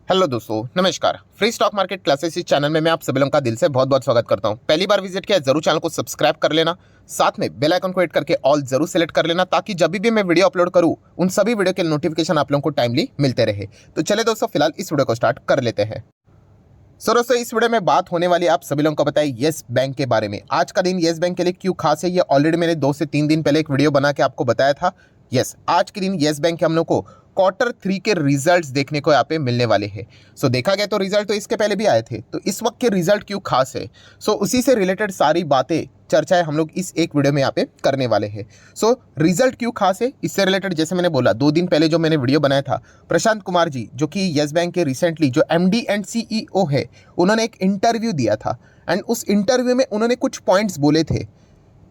Hello दोस्तों, नमस्कार। Free stock market classes इस चैनल में मैं आप सभी लोगों का दिल से बहुत बहुत स्वागत करता हूं। पहली बार विजिट किया जरूर चैनल को सब्सक्राइब कर लेना, साथ में बेल आइकन को हिट करके ऑल जरूर सेलेक्ट कर लेना ताकि जब भी मैं वीडियो अपलोड करूं उन सभी वीडियो के नोटिफिकेशन आप लोगों को टाइमली मिलते रहे। तो चले दोस्तों, फिलहाल इस वीडियो को स्टार्ट कर लेते हैं। दोस्तों, इस वीडियो में बात होने वाली आप सभी लोगों को बताए येस बैंक के बारे में। आज का दिन येस बैंक के लिए क्यों खास है, ये ऑलरेडी मैंने 2 से 3 दिन पहले एक वीडियो बना के आपको बताया था। आज के दिन येस बैंक के हम लोग को Q3 के रिजल्ट्स देखने को यहाँ पे मिलने वाले हैं। देखा गया तो रिजल्ट तो इसके पहले भी आए थे, तो इस वक्त के रिजल्ट क्यों खास है, उसी से रिलेटेड सारी बातें चर्चाएं हम लोग इस एक वीडियो में यहाँ पे करने वाले हैं। रिजल्ट क्यों खास है, इससे रिलेटेड जैसे मैंने बोला 2 दिन पहले जो मैंने वीडियो बनाया था, प्रशांत कुमार जी जो कि येस बैंक के रिसेंटली जो MD एंड CEO है, उन्होंने एक इंटरव्यू दिया था एंड उस इंटरव्यू में उन्होंने कुछ पॉइंट्स बोले थे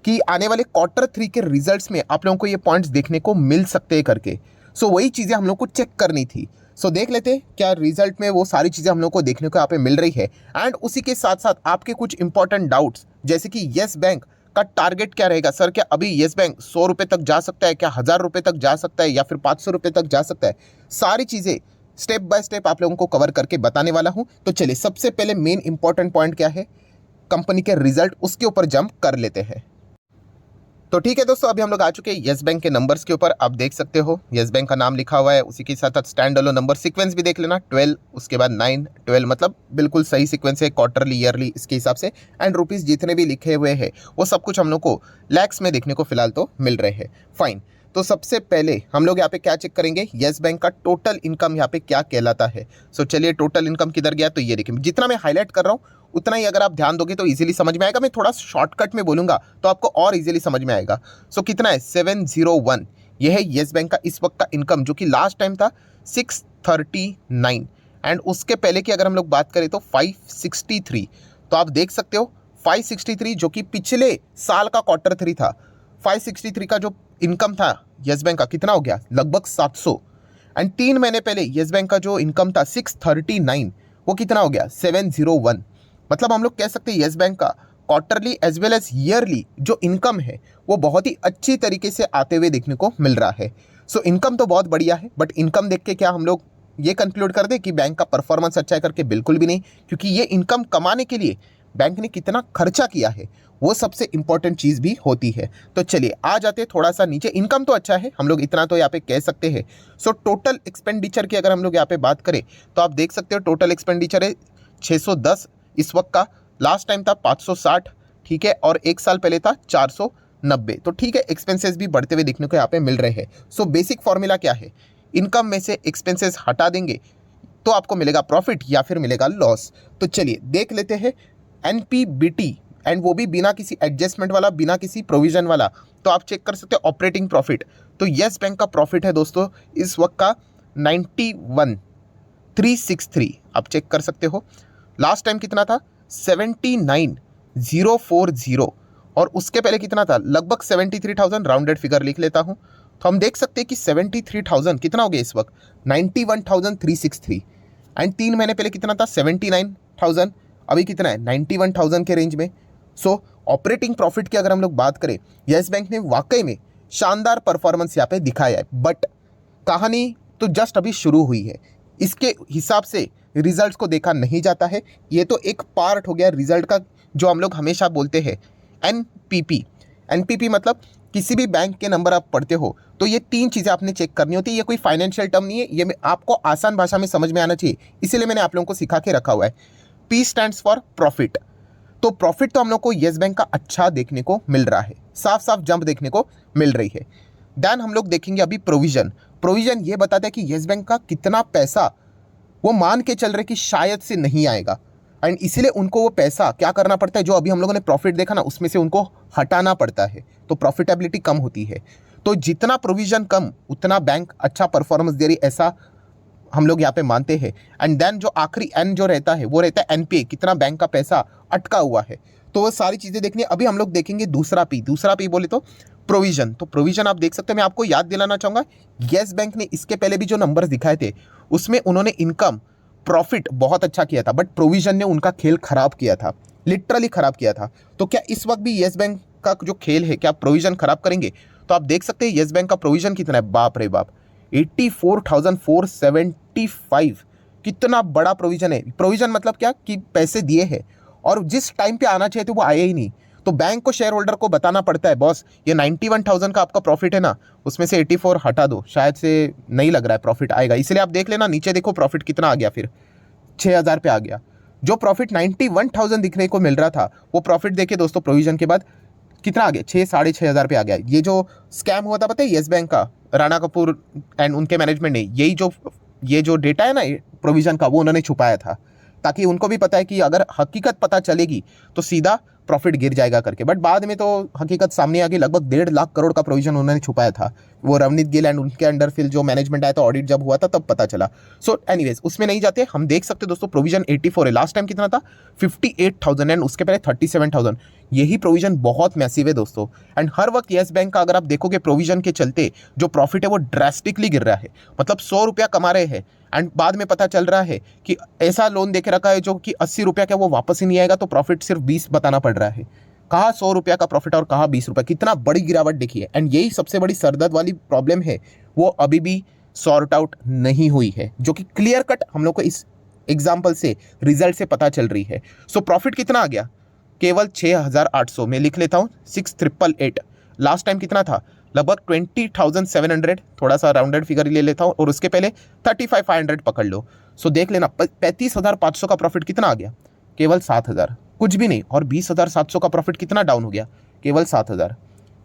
कि आने वाले Q3 के रिजल्ट्स में आप लोगों को ये पॉइंट्स देखने को मिल सकते हैं करके। वही चीज़ें हम लोग को चेक करनी थी। देख लेते हैं क्या रिजल्ट में वो सारी चीज़ें हम लोग को देखने को यहाँ पे मिल रही है। एंड उसी के साथ साथ आपके कुछ इंपॉर्टेंट डाउट्स, जैसे कि येस बैंक का टारगेट क्या रहेगा। सर, क्या अभी येस बैंक 100 रुपये तक जा सकता है, क्या 1000 रुपये तक जा सकता है, या फिर 500 रुपये तक जा सकता है। सारी चीज़ें स्टेप बाय स्टेप आप लोगों को कवर करके बताने वाला हूँ। तो चलिए, सबसे पहले मेन इंपॉर्टेंट पॉइंट क्या है, कंपनी के रिजल्ट, उसके ऊपर जंप कर लेते हैं। तो ठीक है दोस्तों, अभी हम लोग आ चुके हैं येस बैंक के नंबर्स के ऊपर। आप देख सकते हो येस बैंक का नाम लिखा हुआ है, उसी के साथ साथ स्टैंड अलोन नंबर सीक्वेंस भी देख लेना, 12 उसके बाद 9 12, मतलब बिल्कुल सही सीक्वेंस है, क्वार्टरली ईयरली इसके हिसाब से। एंड रुपीज़ जितने भी लिखे हुए हैं वो सब कुछ हम लोग को लैक्स में देखने को फिलहाल तो मिल रहे हैं। फाइन। तो सबसे पहले हम लोग यहाँ पे क्या चेक करेंगे, येस बैंक का टोटल इनकम यहाँ पे क्या कहलाता है। चलिए, टोटल इनकम किधर गया, तो ये देखिए, जितना मैं हाईलाइट कर रहा हूँ उतना ही अगर आप ध्यान दोगे तो इजीली समझ में आएगा। मैं थोड़ा शॉर्टकट में बोलूंगा तो आपको और इजीली समझ में आएगा। कितना है, 701। ये है येस बैंक का इस वक्त का इनकम, जो कि लास्ट टाइम था 639। एंड उसके पहले की अगर हम लोग बात करें तो 563। तो आप देख सकते हो 563 जो कि पिछले साल का Q3 था। 563 का जो इनकम था येस बैंक का कितना हो गया, लगभग 700। एंड 3 महीने पहले येस बैंक का जो इनकम था 639, वो कितना हो गया, 701। मतलब हम लोग कह सकते हैं येस बैंक का quarterly as well as yearly जो इनकम है वो बहुत ही अच्छी तरीके से आते हुए देखने को मिल रहा है। इनकम तो बहुत बढ़िया है, बट इनकम देख के क्या हम लोग ये कंक्लूड कर दें कि बैंक का परफॉर्मेंस अच्छा है करके, बिल्कुल भी नहीं। क्योंकि ये इनकम कमाने के लिए बैंक ने कितना खर्चा किया है वो सबसे इंपॉर्टेंट चीज़ भी होती है। तो चलिए आ जाते हैं थोड़ा सा नीचे। इनकम तो अच्छा है, हम लोग इतना तो यहाँ पे कह सकते हैं। टोटल एक्सपेंडिचर की अगर हम लोग यहाँ पे बात करें तो आप देख सकते हो टोटल एक्सपेंडिचर है 610 इस वक्त का, लास्ट टाइम था 560, ठीक है, और एक साल पहले था 490। तो ठीक है, एक्सपेंसेस भी बढ़ते हुए देखने को यहाँ पे मिल रहे हैं। बेसिक फॉर्मूला क्या है, इनकम में से एक्सपेंसेस हटा देंगे तो आपको मिलेगा प्रॉफिट या फिर मिलेगा लॉस। तो चलिए देख लेते हैं NPBT, एंड वो भी बिना किसी एडजस्टमेंट वाला, बिना किसी प्रोविजन वाला। तो आप चेक कर सकते हैं ऑपरेटिंग प्रॉफिट। तो येस बैंक का प्रॉफिट है दोस्तों इस वक्त का 91,363, आप चेक कर सकते हो। लास्ट टाइम कितना था, 79,040, और उसके पहले कितना था, लगभग 73,000, राउंडेड फिगर लिख लेता हूं। तो हम देख सकते हैं कि 73,000 कितना हो गया इस वक्त, 91,363। एंड 3 महीने पहले कितना था, 79,000, अभी कितना है, 91,000 के रेंज में। ऑपरेटिंग प्रॉफिट की अगर हम लोग बात करें, येस बैंक ने वाकई में शानदार परफॉर्मेंस यहाँ पे दिखाया है, बट कहानी तो जस्ट अभी शुरू हुई है। इसके हिसाब से रिजल्ट्स को देखा नहीं जाता है, ये तो एक पार्ट हो गया रिजल्ट का, जो हम लोग हमेशा बोलते हैं एनपीपी मतलब किसी भी बैंक के नंबर आप पढ़ते हो तो ये 3 चीज़ें आपने चेक करनी होती है। ये कोई फाइनेंशियल टर्म नहीं है, ये आपको आसान भाषा में समझ में आना चाहिए, इसीलिए मैंने आप लोगों को सिखा के रखा हुआ है। P stands for profit. तो प्रॉफिट तो हम लोग को येस बैंक का अच्छा देखने को मिल रहा है, साफ साफ जंप देखने को मिल रही है। देन हम लोग देखेंगे अभी प्रोविजन। ये बताता है कि येस बैंक का कितना पैसा वो मान के चल रहे कि शायद से नहीं आएगा, एंड इसीलिए उनको वो पैसा क्या करना पड़ता है, जो अभी हम लोगों ने प्रॉफिट देखा ना उसमें से उनको हटाना पड़ता है, तो प्रॉफिटेबिलिटी कम होती है। तो जितना प्रोविजन कम उतना बैंक अच्छा परफॉर्मेंस दे रही, ऐसा हम लोग यहाँ पे मानते हैं। एंड देन जो आखिरी एन जो रहता है वो रहता है NPA, कितना बैंक का पैसा अटका हुआ है। तो वो सारी चीज़ें देखनी है। अभी हम लोग देखेंगे दूसरा P बोले तो प्रोविजन। तो प्रोविजन आप देख सकते हैं, मैं आपको याद दिलाना चाहूँगा येस बैंक ने इसके पहले भी जो नंबर्स दिखाए थे उसमें उन्होंने इनकम प्रॉफिट बहुत अच्छा किया था, बट प्रोविजन ने उनका खेल खराब किया था, लिटरली खराब किया था। तो क्या इस वक्त भी येस बैंक का जो खेल है क्या प्रोविजन खराब करेंगे? तो आप देख सकते हैं येस बैंक का प्रोविजन कितना है, बाप रे बाप, 84,475, कितना बड़ा प्रोविजन है। प्रोविजन मतलब क्या कि पैसे दिए हैं और जिस टाइम पे आना चाहिए थे वो आए ही नहीं। तो बैंक को शेयर होल्डर को बताना पड़ता है, बॉस ये 91,000 का आपका प्रॉफिट है ना, उसमें से 84 हटा दो, शायद से नहीं लग रहा है प्रॉफिट आएगा। इसलिए आप देख लेना नीचे देखो प्रॉफिट कितना आ गया, फिर 6,000 पे आ गया। जो प्रॉफिट 91,000 दिखने को मिल रहा था वो प्रॉफिट देखिए दोस्तों प्रोविजन के बाद कितना आ गया, 6,500 पे आ गया। ये जो स्कैम हुआ था पता है येस बैंक का, राणा कपूर एंड उनके मैनेजमेंट ने ये जो डेटा है ना प्रोविजन का वो उन्होंने छुपाया था, ताकि उनको भी पता है कि अगर हकीकत पता चलेगी तो सीधा प्रॉफिट गिर जाएगा करके। बट बाद में तो हकीकत सामने आ गई, लगभग 1.5 लाख करोड़ का प्रोविजन उन्होंने छुपाया था। वो रवनीत गिल एंड उनके अंडर फिर जो मैनेजमेंट आया था, ऑडिट जब हुआ था तब पता चला। सो एनीवेज उसमें नहीं जाते, हम देख सकते दोस्तों प्रोविजन 84 है, लास्ट टाइम कितना था 58,000 एंड उसके पहले 37,000। यही प्रोविजन बहुत मैसिव है दोस्तों। एंड हर वक्त येस बैंक का अगर आप देखोगे प्रोविजन के चलते जो प्रॉफिट है वो ड्रास्टिकली गिर रहा है। मतलब 100 रुपया कमा रहे हैं एंड बाद में पता चल रहा है कि ऐसा लोन देके रखा है जो कि 80 रुपया का वो वापस ही नहीं आएगा, तो प्रॉफिट सिर्फ 20 बताना पड़ रहा है। कहाँ 100 रुपया का प्रॉफिट और कहाँ 20 रुपया, कितना बड़ी गिरावट देखिए। एंड यही सबसे बड़ी सरदर्द वाली प्रॉब्लम है, वो अभी भी सॉर्ट आउट नहीं हुई है, जो कि क्लियर कट हम लोग को इस एग्जाम्पल से रिजल्ट से पता चल रही है। सो प्रॉफिट कितना आ गया, केवल 6,800 में लिख लेता हूँ 6,888। लास्ट टाइम कितना था, लगभग 20,700, थोड़ा सा राउंडेड फिगर ले लेता हूँ, और उसके पहले 35,500 पकड़ लो। सो देख लेना 35,500 का प्रॉफिट कितना आ गया, केवल 7,000, कुछ भी नहीं। और 20,700 का प्रॉफिट कितना डाउन हो गया, केवल 7,000।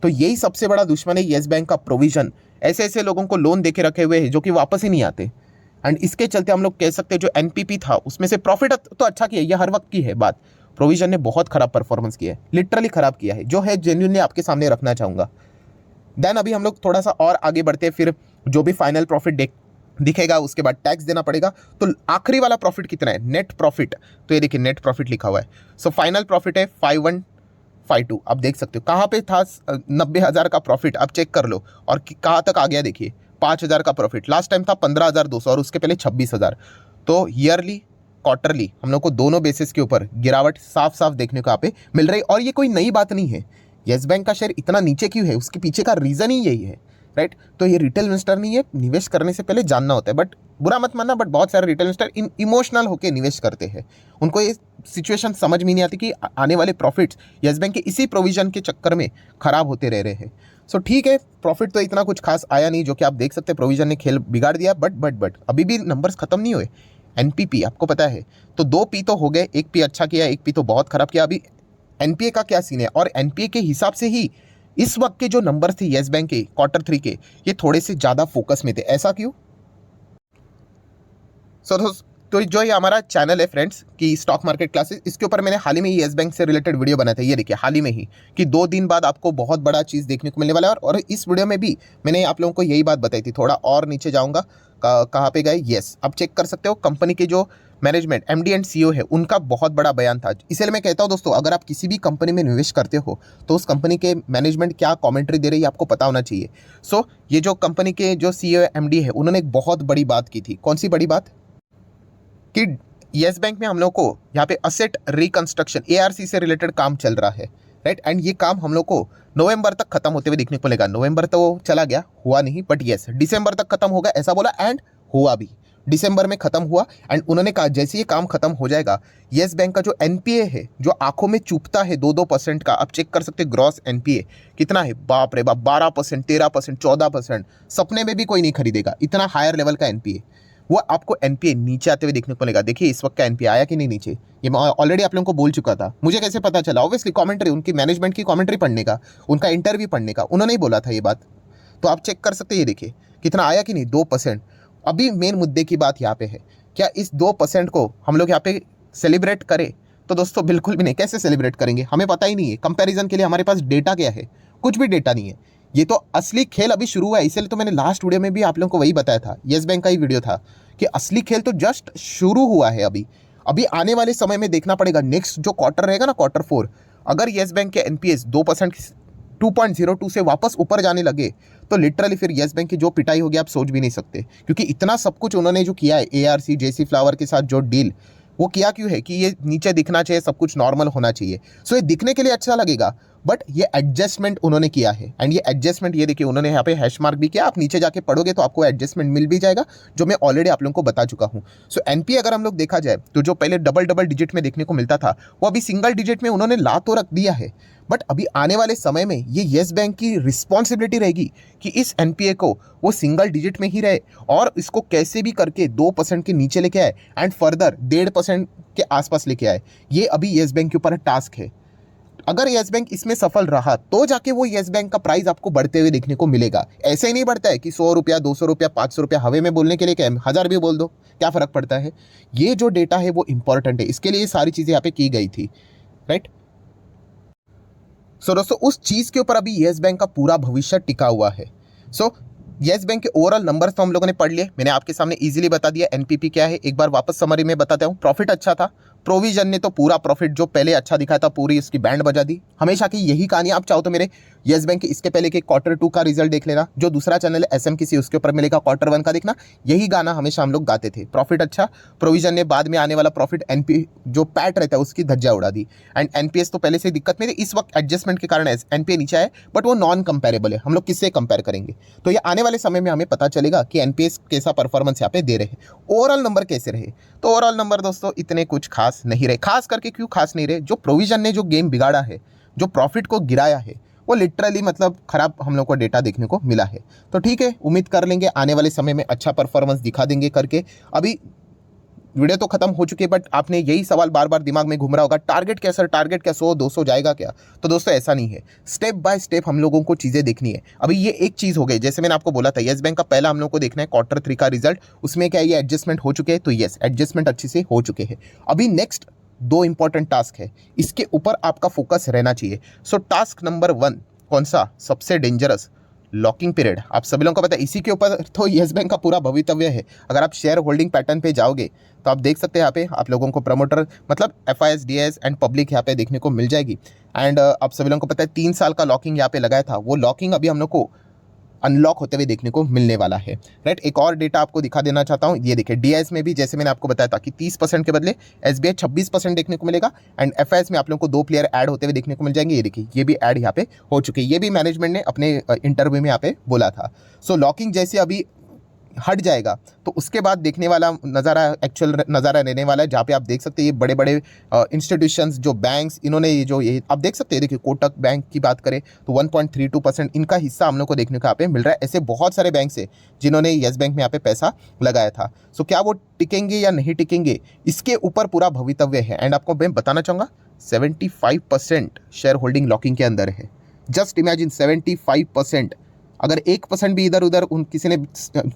तो यही सबसे बड़ा दुश्मन है येस बैंक का प्रोविजन। ऐसे ऐसे लोगों को लोन देके रखे हुए हैं जो कि वापस ही नहीं आते। एंड इसके चलते हम लोग कह सकते हैं जो एनपीपी था उसमें से प्रॉफिट तो अच्छा किया, ये हर वक्त की है बात, प्रोविजन ने बहुत खराब परफॉर्मेंस किया है, लिटरली खराब किया है, जो है जेन्युइनली आपके सामने रखना चाहूंगा। देन अभी हम लोग थोड़ा सा और आगे बढ़ते हैं, फिर जो भी फाइनल प्रॉफिट दिखेगा उसके बाद टैक्स देना पड़ेगा। तो आखिरी वाला प्रॉफिट कितना है, नेट प्रॉफिट, तो ये देखिए नेट प्रॉफिट लिखा हुआ है। सो फाइनल प्रॉफिट है 5152। आप देख सकते हो कहाँ पे था 90,000 का प्रॉफिट, आप चेक कर लो, और कहाँ तक आ गया देखिए 5,000 का प्रॉफिट। लास्ट टाइम था 15,200 और उसके पहले 26,000। तो ईयरली क्वार्टरली हम लोग को दोनों बेसिस के ऊपर गिरावट साफ साफ देखने को यहाँ पे मिल रही। और ये कोई नई बात नहीं है, येस बैंक का शेयर इतना नीचे क्यों है उसके पीछे का रीज़न ही यही है, राइट। तो ये रिटेल इन्वेस्टर नहीं है, निवेश करने से पहले जानना होता है। बट बुरा मत मानना, बट बहुत सारे रिटेल इन्वेस्टर इमोशनल होकर निवेश करते हैं, उनको ये सिचुएशन समझ में नहीं आती कि आने वाले प्रॉफिट्स येस बैंक के इसी प्रोविजन के चक्कर में खराब होते रह रहे हैं। सो ठीक है, प्रॉफिट तो इतना कुछ खास आया नहीं, जो कि आप देख सकते हैं प्रोविजन ने खेल बिगाड़ दिया। बट अभी भी नंबर्स खत्म नहीं हुए। एनपीपी आपको पता है, तो 2 पी तो हो गए, एक पी अच्छा किया, एक पी तो बहुत खराब किया। अभी एनपीए का क्या सीन है, और एनपीए के हिसाब से ही इस वक्त के जो नंबर थे येस बैंक के Q3 के, ये थोड़े से ज़्यादा फोकस में थे। ऐसा क्यों? तो जो ये हमारा चैनल है फ्रेंड्स कि स्टॉक मार्केट क्लासेस, इसके ऊपर मैंने हाल ही में येस बैंक से रिलेटेड वीडियो बनाया था। ये देखिए हाल ही में ही कि 2 दिन बाद आपको बहुत बड़ा चीज़ देखने को मिलने वाला है। और इस वीडियो में भी मैंने आप लोगों को यही बात बताई थी। थोड़ा और नीचे जाऊँगा, कहाँ पे गए, येस आप चेक कर सकते हो। कंपनी के जो मैनेजमेंट एमडी एंड सीईओ है उनका बहुत बड़ा बयान था। इसलिए मैं कहता हूँ दोस्तों, अगर आप किसी भी कंपनी में निवेश करते हो तो उस कंपनी के मैनेजमेंट क्या कमेंट्री दे रही है आपको पता होना चाहिए। सो ये जो कंपनी के जो सीईओ एमडी है उन्होंने एक बहुत बड़ी बात की थी। कौन सी बड़ी बात? कि येस बैंक में हम लोग को यहाँ पे असेट रिकंस्ट्रक्शन एआरसी से रिलेटेड काम चल रहा है, राइट। एंड ये काम हम लोग को नवंबर तक खत्म होते हुए देखने को मिलेगा। नवंबर तो चला गया, हुआ नहीं, बट येस दिसंबर तक खत्म होगा ऐसा बोला, एंड हुआ भी। दिसंबर में खत्म हुआ। एंड उन्होंने कहा जैसे ये काम खत्म हो जाएगा, येस बैंक का जो एनपीए है जो आंखों में चुभता है 2-2% का, आप चेक कर सकते हैं ग्रॉस एनपीए कितना है, बाप रे बाप 12%, 13%, 14%, सपने में भी कोई नहीं खरीदेगा इतना हायर लेवल का एनपीए। वो आपको एनपीए नीचे आते हुए देखने को मिलेगा। देखिए इस वक्त का एनपीए आया कि नहीं नीचे, ये मैं ऑलरेडी आप लोगों को बोल चुका था। मुझे कैसे पता चला? ऑब्वियसली कमेंट्री, उनकी मैनेजमेंट की कमेंट्री पढ़ने का, उनका इंटरव्यू पढ़ने का, उन्होंने ही बोला था ये बात। तो आप चेक कर सकते हैं, ये देखिए कितना आया कि नहीं, 2%। अभी मेन मुद्दे की बात यहाँ पे है, क्या इस 2% को हम लोग यहाँ पे सेलिब्रेट करें? तो दोस्तों बिल्कुल भी नहीं। कैसे सेलिब्रेट करेंगे, हमें पता ही नहीं है। कंपैरिजन के लिए हमारे पास डेटा क्या है? कुछ भी डेटा नहीं है। ये तो असली खेल अभी शुरू हुआ है। इसलिए तो मैंने लास्ट वीडियो में भी आप लोगों को वही बताया था, येस बैंक का ही वीडियो था, कि असली खेल तो जस्ट शुरू हुआ है। अभी आने वाले समय में देखना पड़ेगा, नेक्स्ट जो क्वार्टर रहेगा ना, Q4, अगर येस बैंक के एनपीएस 2% 2.02 से वापस ऊपर जाने लगे तो लिटरली फिर येस बैंक की जो पिटाई होगी आप सोच भी नहीं सकते। क्योंकि इतना सब कुछ उन्होंने जो किया है एआरसी जेसी फ्लावर के साथ जो डील, वो किया क्यों है कि ये नीचे दिखना चाहिए, सब कुछ नॉर्मल होना चाहिए। सो ये दिखने के लिए अच्छा लगेगा, बट ये एडजस्टमेंट उन्होंने किया है, एंड ये एडजस्टमेंट ये देखिए उन्होंने यहाँ पे हैश मार्क भी किया। आप नीचे जाके पढ़ोगे तो आपको एडजस्टमेंट मिल भी जाएगा, जो मैं ऑलरेडी आप लोगों को बता चुका हूँ। सो एनपीए अगर हम लोग देखा जाए तो जो पहले डबल डबल डिजिट में देखने को मिलता था, वो अभी सिंगल डिजिट में उन्होंने ला तो रख दिया है। बट अभी आने वाले समय में ये येस बैंक की रिस्पॉन्सिबिलिटी रहेगी कि इस एनपीए को वो सिंगल डिजिट में ही रहे और इसको कैसे भी करके 2% के नीचे लेके आए एंड फर्दर 1.5% के आसपास लेके आए। ये अभी येस बैंक के ऊपर टास्क है। अगर येस बैंक इसमें सफल रहा तो जाके वो येस बैंक का प्राइस आपको बढ़ते हुए देखने को मिलेगा। ऐसे ही नहीं बढ़ता है कि 100 रुपया, 200 रुपया, 500 रुपया हवे में बोलने के लिए क्या है, 1000 भी बोल दो, क्या फर्क पड़ता है। ये जो डेटा है वो इंपॉर्टेंट है, इसके लिए ये सारी चीज़ें यहाँ पे की गई थी, राइट। सो दोस्तों उस चीज़ के ऊपर अभी येस बैंक का पूरा भविष्य टिका हुआ है। सो येस बैंक के ओवरऑल नंबर्स तो हम लोगों ने पढ़ लिए, मैंने आपके सामने इजीली बता दिया एनपीपी क्या है। एक बार वापस समरी में बताता हूँ। प्रॉफिट अच्छा था, प्रोविजन ने तो पूरा प्रॉफिट जो पहले अच्छा दिखाया था पूरी इसकी बैंड बजा दी। हमेशा की यही कहानी, आप चाहो तो मेरे येस बैंक के इसके पहले के Q2 का रिजल्ट देख लेना, जो दूसरा चैनल है SMKC उसके ऊपर मिलेगा, Q1 का देखना। यही गाना हमेशा हम लोग गाते थे, प्रॉफिट अच्छा, प्रोविजन ने बाद में आने वाला प्रॉफिट एनपी जो पैट रहता है उसकी धज्जा उड़ा दी। एंड एनपीएस तो पहले से दिक्कत में थे, इस वक्त एडजस्टमेंट के कारण एनपीए नीचे आए, बट वो नॉन कंपेरेबल है। हम लोग किससे कंपेयर करेंगे, तो ये आने वाले समय में हमें पता चलेगा कि एनपीएस कैसा परफॉर्मेंस यहाँ पे दे रहे हैं। ओवरऑल नंबर कैसे रहे, तो ओवरऑल नंबर दोस्तों इतने कुछ खास नहीं रहे। खास करके क्यों खास नहीं रहे, जो प्रोविजन ने जो गेम बिगाड़ा है, जो प्रॉफिट को गिराया है, वो लिटरली मतलब खराब हम लोग को डेटा देखने को मिला है। तो ठीक है, उम्मीद कर लेंगे आने वाले समय में अच्छा परफॉर्मेंस दिखा देंगे करके। अभी वीडियो तो खत्म हो चुकी है, बट आपने यही सवाल बार बार दिमाग में घूम रहा होगा, टारगेट क्या सर, टारगेट क्या 100-200 जाएगा क्या। तो दोस्तों ऐसा नहीं है, स्टेप बाय स्टेप हम लोगों को चीज़ें देखनी है। अभी ये एक चीज़ हो गई, जैसे मैंने आपको बोला था येस बैंक का पहला हम लोग को देखना है Q3 का रिजल्ट, उसमें क्या ये एडजस्टमेंट हो चुके हैं, तो येस एडजस्टमेंट अच्छे से हो चुके हैं। अभी नेक्स्ट 2 इंपॉर्टेंट टास्क है, इसके ऊपर आपका फोकस रहना चाहिए। सो टास्क नंबर 1 कौन सा, सबसे डेंजरस, लॉकिंग पीरियड। आप सभी लोगों को पता है इसी के ऊपर तो येस बैंक का पूरा भवितव्य है। अगर आप शेयर होल्डिंग पैटर्न पे जाओगे तो आप देख सकते हैं यहाँ पे आप लोगों को प्रमोटर मतलब FIS, DIS एंड पब्लिक यहाँ पे देखने को मिल जाएगी। एंड आप सभी लोगों को पता है 3 साल का लॉकिंग यहाँ पे लगाया था, वो लॉकिंग अभी हम लोग को अनलॉक होते हुए देखने को मिलने वाला है, राइट। एक और डेटा आपको दिखा देना चाहता हूँ, ये देखिए DIS में भी जैसे मैंने आपको बताया था कि 30% के बदले SBI 26% देखने को मिलेगा। एंड FIS में आप लोगों को 2 प्लेयर ऐड होते हुए देखने को मिल जाएंगे। ये देखिए ये भी ऐड यहाँ पे हो चुके हैं, ये भी मैनेजमेंट ने अपने इंटरव्यू में यहाँ पे बोला था। सो लॉकिंग जैसे अभी हट जाएगा तो उसके बाद देखने वाला नज़ारा एक्चुअल नज़ारा रहने वाला है, जहाँ पे आप देख सकते हैं ये बड़े बड़े इंस्टीट्यूशंस जो बैंक्स इन्होंने ये आप देख सकते हैं। देखिए कोटक बैंक की बात करें तो 1.32% इनका हिस्सा हम लोग को देखने को यहाँ पे मिल रहा है। ऐसे बहुत सारे बैंक है जिन्होंने येस बैंक में यहाँ पे पैसा लगाया था। सो क्या वो टिकेंगे या नहीं टिकेंगे, इसके ऊपर पूरा भवितव्य है। एंड आपको मैं बताना चाहूँगा 75% शेयर होल्डिंग लॉकिंग के अंदर है। जस्ट इमेजिन 75%, अगर 1% भी इधर उधर किसी ने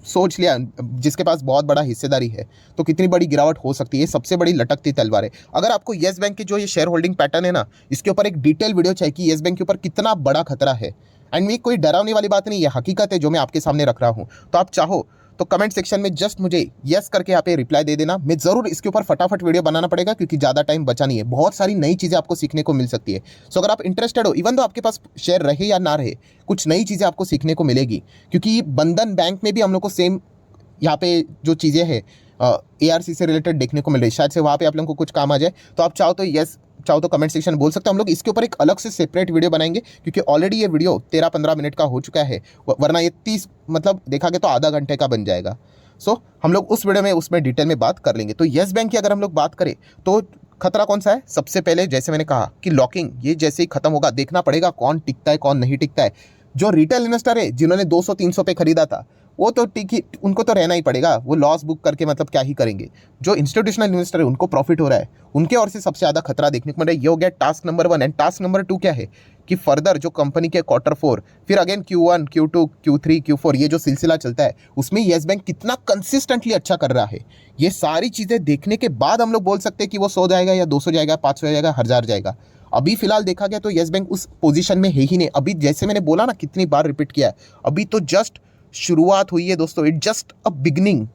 सोच लिया जिसके पास बहुत बड़ा हिस्सेदारी है तो कितनी बड़ी गिरावट हो सकती है। सबसे बड़ी लटकती तलवार है। अगर आपको येस बैंक की जो ये शेयर होल्डिंग पैटर्न है ना, इसके ऊपर एक डिटेल वीडियो चाहिए कि येस बैंक के ऊपर कितना बड़ा खतरा है, एंड ये कोई डरावने वाली बात नहीं, ये हकीकत है जो मैं आपके सामने रख रहा हूँ। तो आप चाहो तो कमेंट सेक्शन में जस्ट मुझे यस करके यहाँ पे रिप्लाई दे देना। मैं ज़रूर इसके ऊपर फटाफट वीडियो बनाना पड़ेगा क्योंकि ज़्यादा टाइम बचा नहीं है, बहुत सारी नई चीज़ें आपको सीखने को मिल सकती है। सो अगर आप इंटरेस्टेड हो, इवन तो आपके पास शेयर रहे या ना रहे, कुछ नई चीज़ें आपको सीखने को मिलेगी। क्योंकि बंधन बैंक में भी हम लोग को सेम यहाँ पे जो चीज़ें हैं ARC से रिलेटेड देखने को मिल रही है, शायद से वहाँ पे आप लोगों को कुछ काम आ जाए। तो आप चाहो तो कमेंट सेक्शन बोल सकते हो, हम लोग इसके ऊपर एक अलग से सेपरेट वीडियो बनाएंगे क्योंकि ऑलरेडी ये वीडियो 13-15 मिनट का हो चुका है, वरना ये 30 मतलब देखा गया तो आधा घंटे का बन जाएगा। सो हम लोग उस वीडियो में उसमें डिटेल में बात कर लेंगे। तो येस बैंक की अगर हम लोग बात करें तो खतरा कौन सा है, सबसे पहले जैसे मैंने कहा कि लॉकिंग ये जैसे ही खत्म होगा देखना पड़ेगा कौन टिकता है कौन नहीं टिकता है। जो रिटेल इन्वेस्टर है जिन्होंने 200-300 पे खरीदा था वो तो उनको तो रहना ही पड़ेगा, वो लॉस बुक करके मतलब क्या ही करेंगे। जो इंस्टीट्यूशनल इन्वेस्टर है उनको प्रॉफिट हो रहा है, उनके ओर से सबसे ज़्यादा खतरा देखने को मिल रहा है। ये हो गया task number 1। And task number 2 क्या है कि फर्दर जो कंपनी के Q4 फिर again Q1, Q2, Q3, Q4 ये जो सिलसिला चलता है उसमें येस बैंक कितना कंसिस्टेंटली अच्छा कर रहा है। ये सारी चीज़ें देखने के बाद हम लोग बोल सकते हैं कि वो 100 जाएगा या 200 जाएगा, 500 जाएगा, 1000 जाएगा। अभी फिलहाल देखा गया तो येस बैंक उस पोजीशन में है ही नहीं। अभी जैसे मैंने बोला ना, कितनी बार रिपीट किया है, अभी तो जस्ट शुरुआत हुई है दोस्तों, इट जस्ट अ बिगनिंग।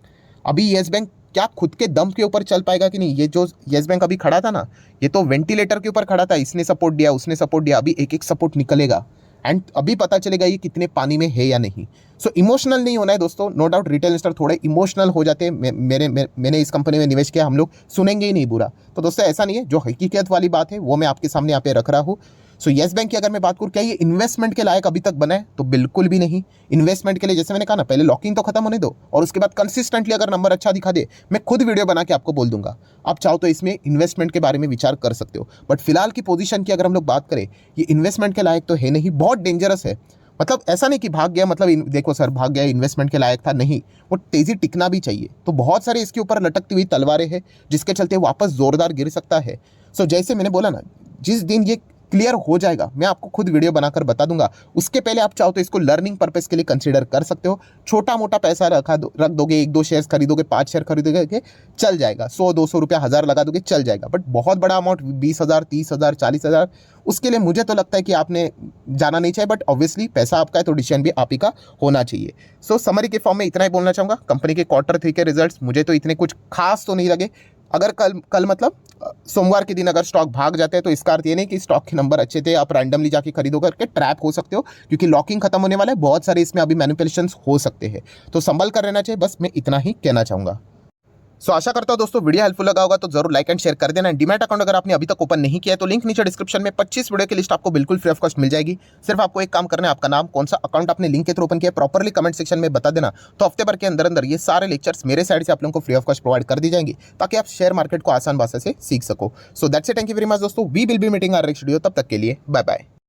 अभी येस बैंक क्या खुद के दम के ऊपर चल पाएगा कि नहीं। ये जो येस बैंक अभी खड़ा था ना, ये तो वेंटिलेटर के ऊपर खड़ा था, इसने सपोर्ट दिया उसने सपोर्ट दिया, अभी एक एक सपोर्ट निकलेगा एंड अभी पता चलेगा ये कितने पानी में है या नहीं। सो इमोशनल नहीं होना है दोस्तों। नो डाउट रिटेल इन्वेस्टर थोड़े इमोशनल हो जाते हैं। मैंने इस कंपनी में निवेश किया, हम लोग सुनेंगे ही नहीं बुरा। तो दोस्तों ऐसा नहीं है, जो हकीकत वाली बात है वो मैं आपके सामने यहाँ पे रख रहा हूँ। सो येस बैंक की अगर मैं बात करूँ, क्या ये इन्वेस्टमेंट के लायक अभी तक बना है? तो बिल्कुल भी नहीं। इन्वेस्टमेंट के लिए जैसे मैंने कहा ना, पहले लॉकिंग तो खत्म होने दो और उसके बाद कंसिस्टेंटली अगर नंबर अच्छा दिखा दे, मैं खुद वीडियो बना के आपको बोल दूंगा। आप चाहो तो इसमें इन्वेस्टमेंट के बारे में विचार कर सकते हो, बट फिलहाल की पोजीशन की अगर हम लोग बात करें, ये इन्वेस्टमेंट के लायक तो है नहीं, बहुत डेंजरस है। मतलब ऐसा नहीं कि भाग गया, मतलब देखो सर भाग गया, इन्वेस्टमेंट के लायक था, नहीं, वो तेजी टिकना भी चाहिए। तो बहुत सारे इसके ऊपर लटकती हुई तलवारें हैं जिसके चलते वापस जोरदार गिर सकता है। सो जैसे मैंने बोला ना, जिस दिन ये क्लियर हो जाएगा मैं आपको खुद वीडियो बनाकर बता दूंगा। उसके पहले आप चाहो तो इसको लर्निंग पर्पस के लिए कंसीडर कर सकते हो। छोटा मोटा पैसा रख दोगे, 1-2 शेयर खरीदोगे, 5 शेयर खरीदोगे, चल जाएगा। 100-200 रुपया, 1000 लगा दोगे, चल जाएगा। बट बहुत बड़ा अमाउंट 20,000, 30,000, 40,000, उसके लिए मुझे तो लगता है कि आपने जाना नहीं चाहिए। बट ऑब्वियसली पैसा आपका है तो डिसीजन भी आप ही का होना चाहिए। सो समरी के फॉर्म में इतना ही बोलना चाहूँगा। कंपनी के Q3 के रिजल्ट्स मुझे तो इतने कुछ खास तो नहीं लगे। अगर कल मतलब सोमवार के दिन अगर स्टॉक भाग जाते हैं तो इसका अर्थ ये नहीं कि स्टॉक के नंबर अच्छे थे, आप रैंडमली जाके खरीदो करके ट्रैप हो सकते हो, क्योंकि लॉकिंग खत्म होने वाला है। बहुत सारे इसमें अभी मैनिपुलेशंस हो सकते हैं, तो संभल कर रहना चाहिए। बस मैं इतना ही कहना चाहूँगा। सो आशा करता हूं दोस्तों वीडियो हेल्पफुल लगा होगा, तो जरूर लाइक एंड शेयर कर देना। डीमैट अकाउंट अगर आपने अभी तक ओपन नहीं किया है तो लिंक नीचे डिस्क्रिप्शन में 25 वीडियो की लिस्ट आपको बिल्कुल फ्री ऑफ कॉस्ट मिल जाएगी। सिर्फ आपको एक काम करना है, आपका नाम, कौन सा अकाउंट आपने लिंक के थ्रू ओपन किया, प्रॉपर्ली कमेंट सेक्शन में बता देना। तो हफ्ते भर के अंदर अंदर ये सारे लेक्चर्स मेरे साइड से आप लोगों को फ्री ऑफ कॉस्ट प्रोवाइड कर दी जाएंगी, ताकि आप शेयर मार्केट को आसान भाषा से सीख सको। So that's it, thank you very much दोस्तों। We will be meeting our next video. तब तक के लिए बाय बाय।